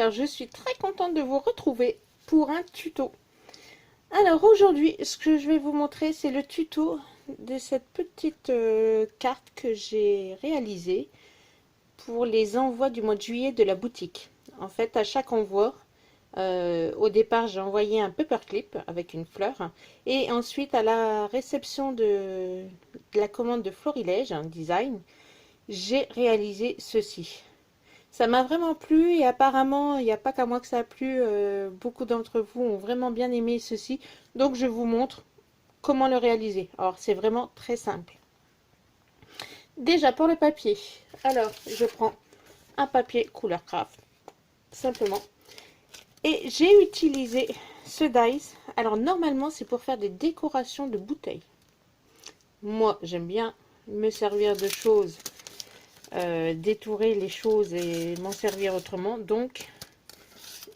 Alors je suis très contente de vous retrouver pour un tuto. Alors aujourd'hui ce que je vais vous montrer c'est le tuto de cette petite carte que j'ai réalisée pour les envois du mois de juillet de la boutique. En fait à chaque envoi, au départ j'ai envoyé un paperclip avec une fleur et ensuite à la réception de la commande de Florilège, un design, j'ai réalisé ceci. Ça m'a vraiment plu et apparemment, il n'y a pas qu'à moi que ça a plu. Beaucoup d'entre vous ont vraiment bien aimé ceci. Donc, je vous montre comment le réaliser. Alors, c'est vraiment très simple. Déjà, pour le papier. Alors, je prends un papier couleur craft, simplement. Et j'ai utilisé ce dies. Alors, normalement, c'est pour faire des décorations de bouteilles. Moi, j'aime bien me servir de choses, détourer les choses et m'en servir autrement. Donc,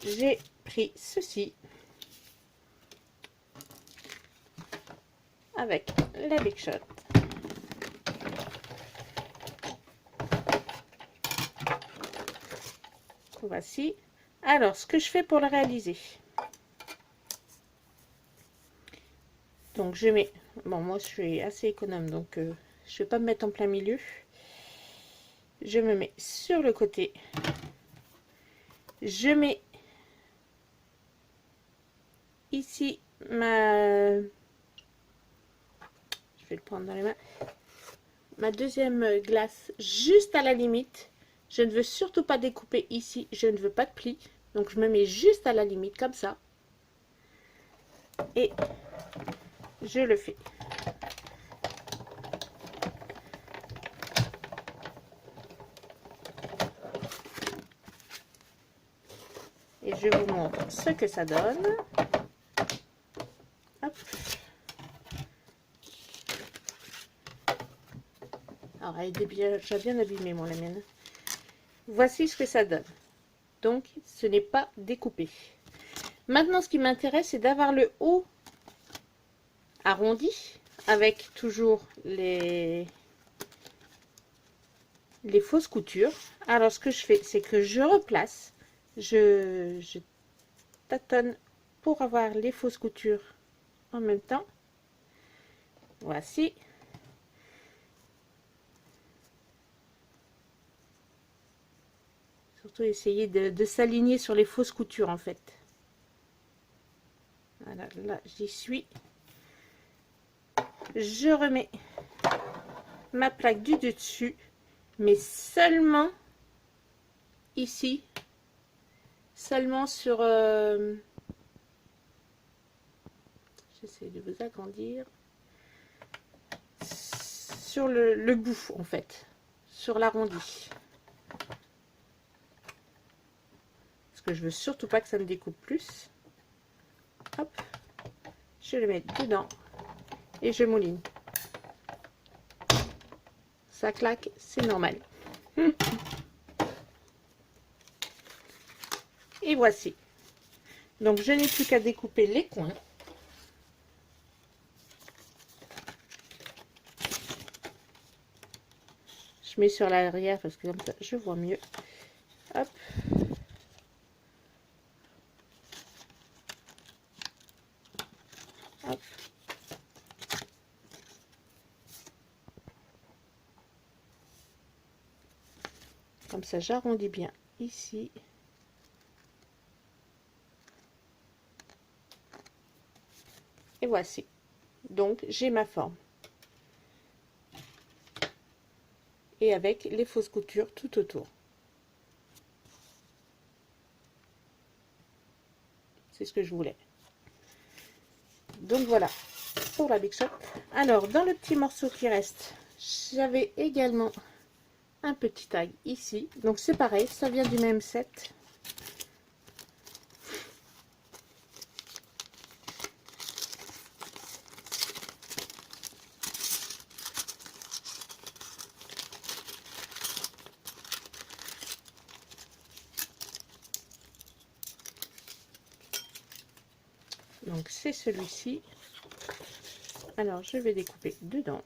j'ai pris ceci avec la Big Shot. Voici. Alors, ce que je fais pour le réaliser. Donc, je mets... Bon, moi, je suis assez économe, donc je ne vais pas me mettre en plein milieu. Je me mets sur le côté. Je mets ici ma... Je vais le prendre dans les mains. Ma deuxième glace juste à la limite. Je ne veux surtout pas découper ici. Je ne veux pas de plis. Donc, je me mets juste à la limite, comme ça. Et je le fais. Et je vous montre ce que ça donne. Hop. Alors, elle est déjà bien abîmée, moi, la mienne. Voici ce que ça donne. Donc, ce n'est pas découpé. Maintenant, ce qui m'intéresse, c'est d'avoir le haut arrondi, avec toujours les fausses coutures. Alors, ce que je fais, c'est que je replace. Je tâtonne pour avoir les fausses coutures en même temps. Voici. Surtout essayer de s'aligner sur les fausses coutures en fait. Voilà, là j'y suis. Je remets ma plaque du dessus, mais seulement ici, seulement sur... j'essaie de vous agrandir. Sur le bout en fait, sur l'arrondi. Parce que je veux surtout pas que ça me découpe plus. Hop, je le mets dedans et je mouline. Ça claque, c'est normal. Et voici. Donc je n'ai plus qu'à découper les coins. Je mets sur l'arrière parce que comme ça je vois mieux. Hop. Hop. Comme ça j'arrondis bien ici. Et voici. Donc j'ai ma forme. Et avec les fausses coutures tout autour. C'est ce que je voulais. Donc voilà pour la Big Shot. Alors dans le petit morceau qui reste, j'avais également un petit tag ici. Donc c'est pareil, ça vient du même set. Donc c'est celui-ci. Alors je vais découper dedans.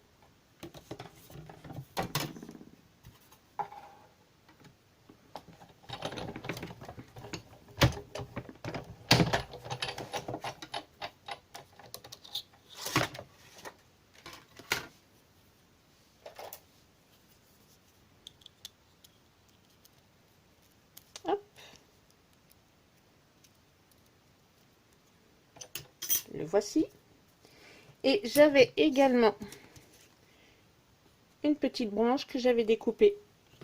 le voici. Et j'avais également une petite branche que j'avais découpée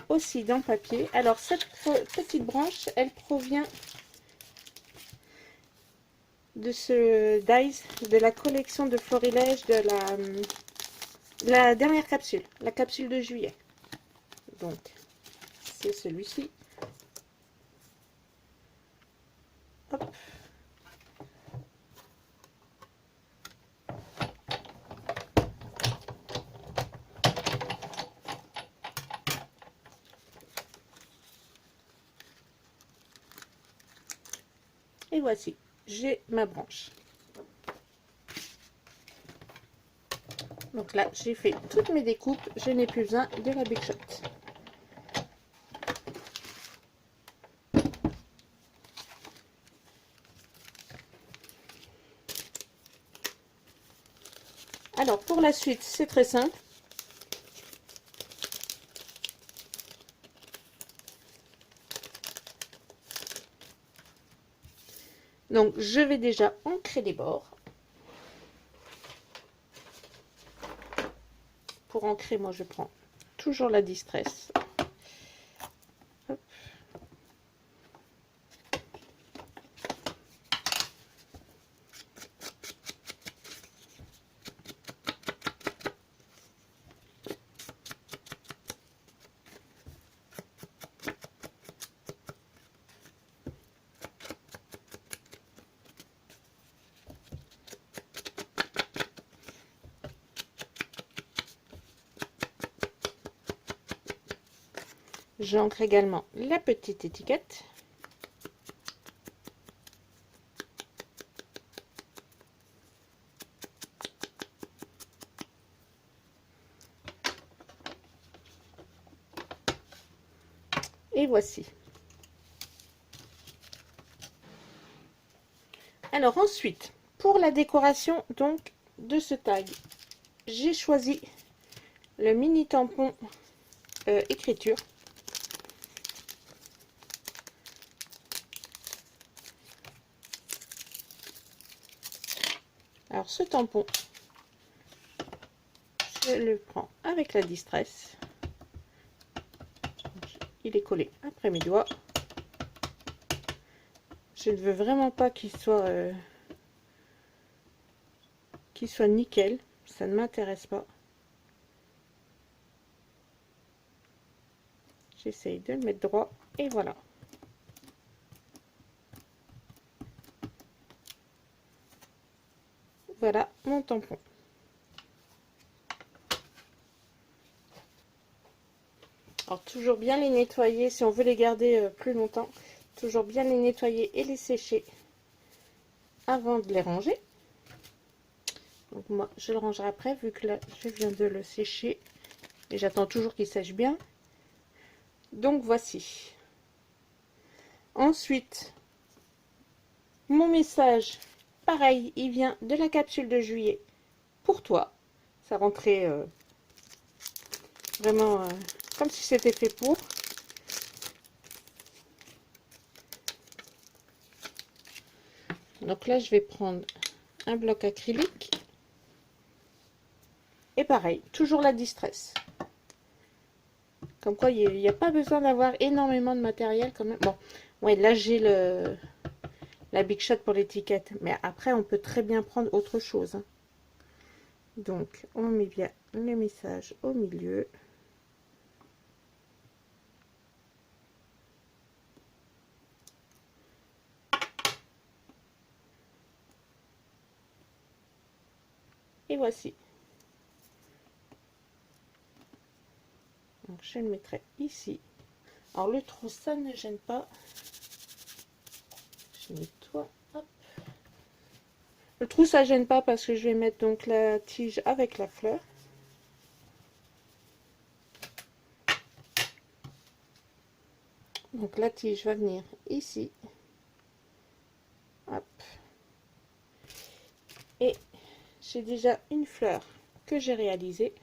aussi dans le papier. Alors cette petite branche, elle provient de ce dies de la collection de florilège de la dernière capsule, la capsule de juillet. Donc c'est celui-ci. Hop. Et voici, j'ai ma branche. Donc là, j'ai fait toutes mes découpes, je n'ai plus besoin de la Big Shot. Alors pour la suite, c'est très simple. Donc je vais déjà ancrer les bords. Pour ancrer, moi je prends toujours la Distress. Hop. J'ancre également la petite étiquette. Et voici. Alors ensuite, pour la décoration donc de ce tag, j'ai choisi le mini tampon écriture. Alors ce tampon, je le prends avec la Distress. Il est collé après mes doigts. Je ne veux vraiment pas qu'il soit nickel, ça ne m'intéresse pas. J'essaye de le mettre droit et voilà. Voilà mon tampon. Alors toujours bien les nettoyer si on veut les garder plus longtemps. Toujours bien les nettoyer et les sécher avant de les ranger. Donc moi je le rangerai après vu que là je viens de le sécher et j'attends toujours qu'il sèche bien. Donc voici. Ensuite, mon message, pareil, il vient de la capsule de juillet pour toi. Ça rentrait vraiment comme si c'était fait pour. Donc là, je vais prendre un bloc acrylique. Et pareil, toujours la Distress. Comme quoi, il n'y a pas besoin d'avoir énormément de matériel quand même. Bon, ouais, là j'ai la Big Shot pour l'étiquette. Mais après, on peut très bien prendre autre chose. Hein. Donc, on met bien le message au milieu. Et voici. Donc, je le mettrai ici. Alors, le trou, ça ne gêne pas. Je nettoie. Hop. Le trou, ça gêne pas parce que je vais mettre donc la tige avec la fleur. Donc, la tige va venir ici. Hop. Et j'ai déjà une fleur que j'ai réalisée.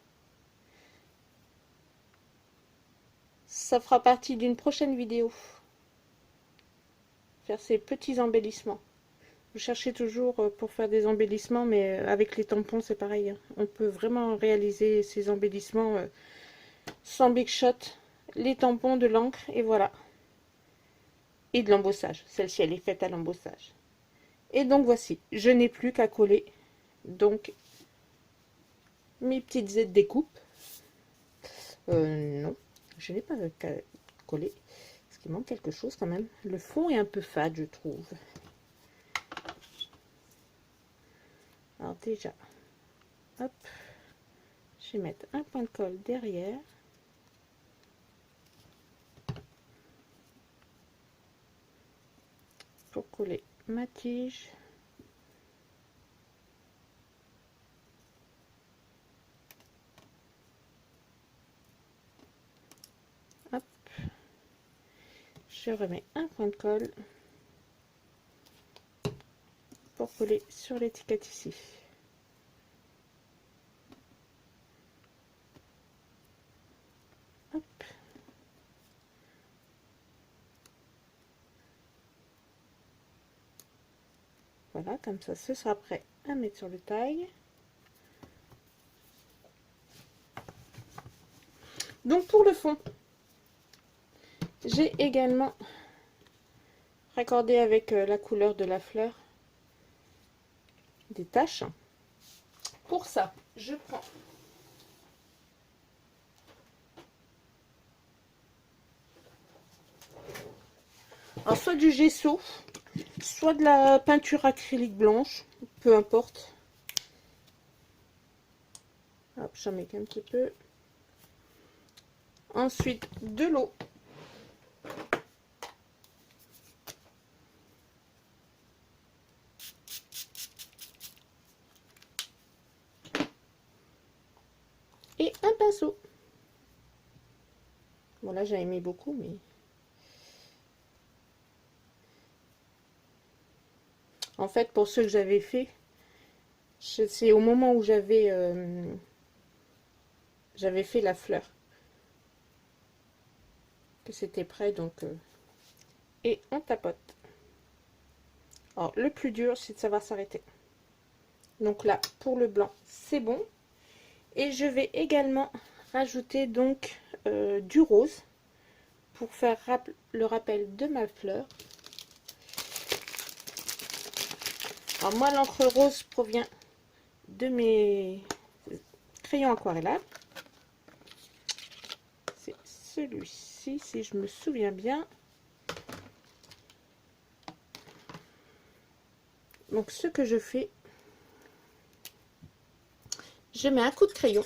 Ça fera partie d'une prochaine vidéo. Faire ces petits embellissements. Vous cherchez toujours pour faire des embellissements, mais avec les tampons, c'est pareil, hein. On peut vraiment réaliser ces embellissements sans Big Shot. Les tampons, de l'encre, et voilà. Et de l'embossage. Celle-ci, elle est faite à l'embossage. Et donc, voici. Je n'ai plus qu'à coller, donc, mes petites aides découpe. Non, je n'ai pas qu'à coller. Parce qu'il manque quelque chose quand même. Le fond est un peu fade, je trouve. Alors déjà, hop, je vais mettre un point de colle derrière. Pour coller ma tige. Hop. Je remets un point de colle pour coller sur l'étiquette ici. Hop. Voilà, comme ça, ce sera prêt à mettre sur le taille. Donc pour le fond, j'ai également raccordé avec la couleur de la fleur des taches. Pour ça, je prends alors soit du gesso, soit de la peinture acrylique blanche, peu importe. Hop, j'en mets un petit peu. Ensuite, de l'eau. Et un pinceau. Bon, là, j'avais mis beaucoup, mais... En fait, pour ceux que j'avais fait, c'est au moment où j'avais fait la fleur que c'était prêt, donc... Et on tapote. Alors, le plus dur, c'est de savoir s'arrêter. Donc là, pour le blanc, c'est bon. Et je vais également rajouter donc du rose pour faire le rappel de ma fleur. Alors moi, l'encre rose provient de mes crayons aquarellables. C'est celui-ci, si je me souviens bien. Donc ce que je fais, je mets un coup de crayon.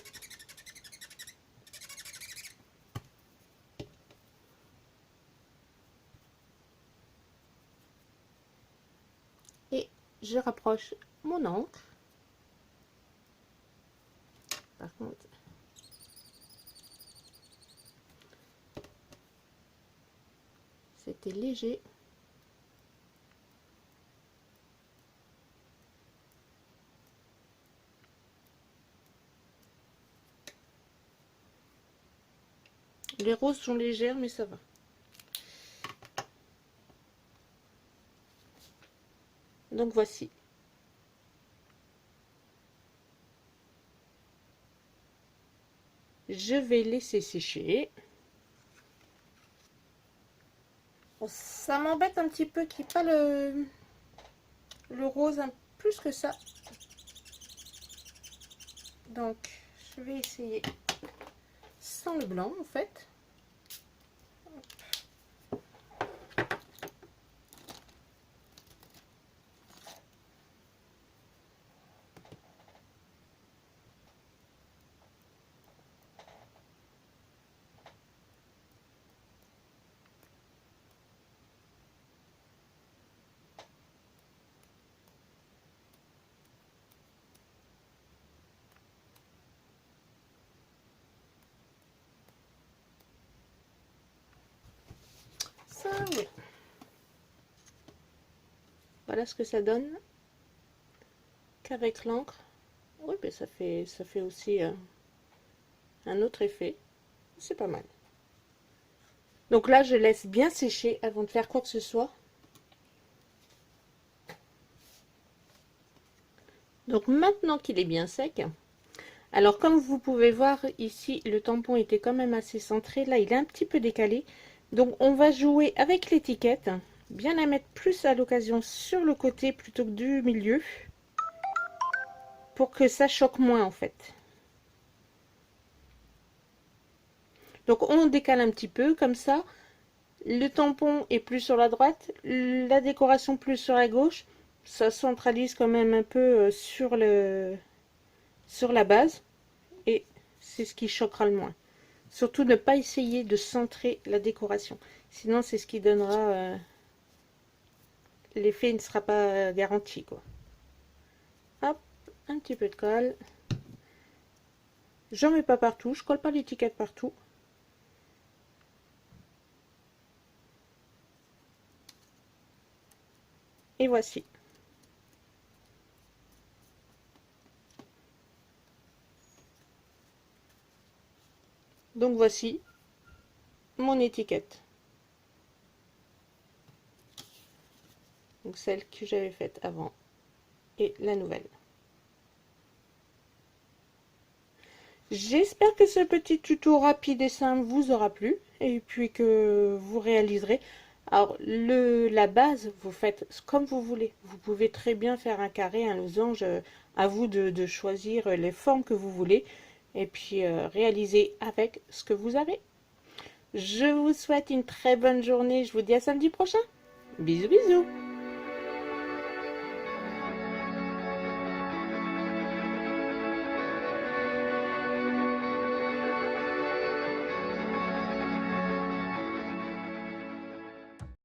Et je rapproche mon encre. Par contre, c'était léger. Les roses sont légères, mais ça va. Donc voici. Je vais laisser sécher. Bon, ça m'embête un petit peu qu'il n'y ait pas le rose plus que ça. Donc, je vais essayer sans le blanc, en fait. Ça, oui. Voilà ce que ça donne qu'avec l'encre. Oui, mais ça fait aussi un autre effet. C'est pas mal. Donc là, je laisse bien sécher avant de faire quoi que ce soit. Donc maintenant qu'il est bien sec, alors comme vous pouvez voir ici, le tampon était quand même assez centré. Là, il est un petit peu décalé. Donc on va jouer avec l'étiquette, bien la mettre plus à l'occasion sur le côté plutôt que du milieu, pour que ça choque moins en fait. Donc on décale un petit peu comme ça. Le tampon est plus sur la droite, la décoration plus sur la gauche. Ça centralise quand même un peu sur la base. Et c'est ce qui choquera le moins. Surtout ne pas essayer de centrer la décoration. Sinon c'est ce qui donnera... l'effet ne sera pas garanti quoi. Hop, un petit peu de colle. J'en mets pas partout, je colle pas l'étiquette partout. Et voici. Donc voici mon étiquette. Donc celle que j'avais faite avant et la nouvelle. J'espère que ce petit tuto rapide et simple vous aura plu et puis que vous réaliserez. Alors la base, vous faites comme vous voulez. Vous pouvez très bien faire un carré, un losange, à vous de choisir les formes que vous voulez et puis réaliser avec ce que vous avez. Je vous souhaite une très bonne journée. Je vous dis à samedi prochain. Bisous bisous.